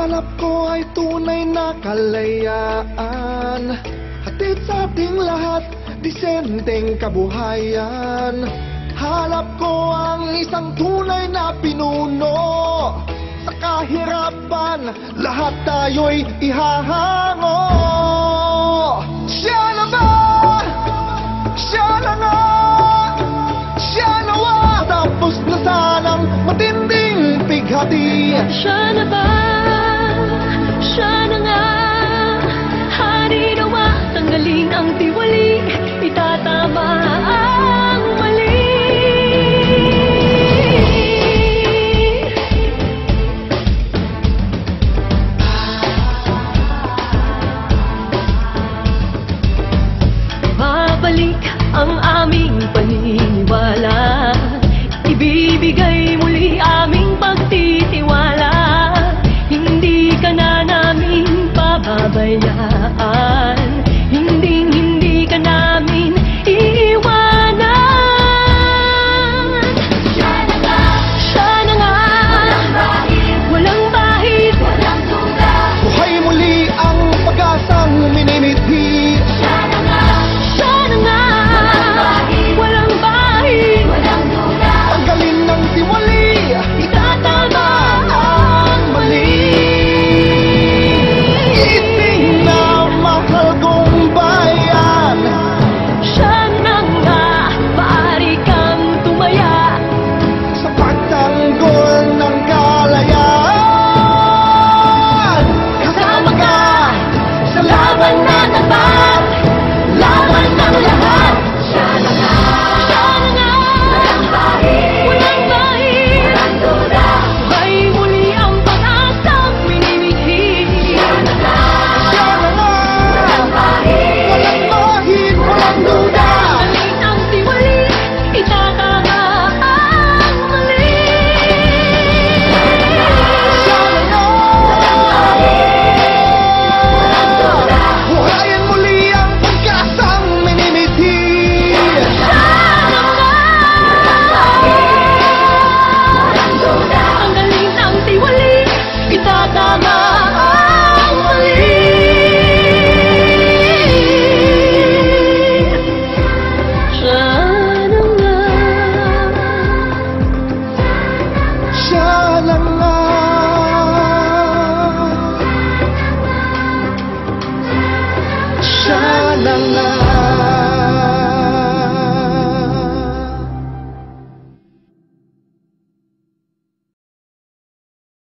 hanap ko ay tunay na kalayaan, hatid sa ating lahat, disenteng kabuhayan. Hanap ko ang isang tunay na pinuno, sa kahirapan, lahat tayo'y ihahango. Siya na ba? Siya na nga? Siya nawa? Tapos na sanang matinding pighati. Siya na ba? Siya na nga? Hari nawa, tanggalin ang tiwali, itatama ang mali. Babalik ang aming paniniwala, ibibigay muli aming pagtitiwala. Hindi ka na namin pababayaan, hindi ka namin iiwanan. Siya na nga, siya na nga, walang bahid, walang duda. Buhay muli ang pag-asang minimithi. Siya na nga, siya na nga, walang bahid, walang duda. Tanggalin ng tiwali, Itatama ang mali. itinamahal kong bayan. Siya na nga, maaari kang tumaya. Sa pagtanggol ng kalayaan, Kasama ka sa laban na tapat, laban ng lahat. Siya na nga, siya na nga, walang bahid, walang duda. Buhay muli ang pag-asang minimithi. Siya na nga, siya na nga, walang bahid, walang bahid, walang duda. tanggalin ang tiwali, itatama ang mali. Siya na nga, buhayin muli ang pag-asang minimithi. Tanggalin ang tiwali, itatama ang mali. Siya na nga, Siya na nga, siya na nga.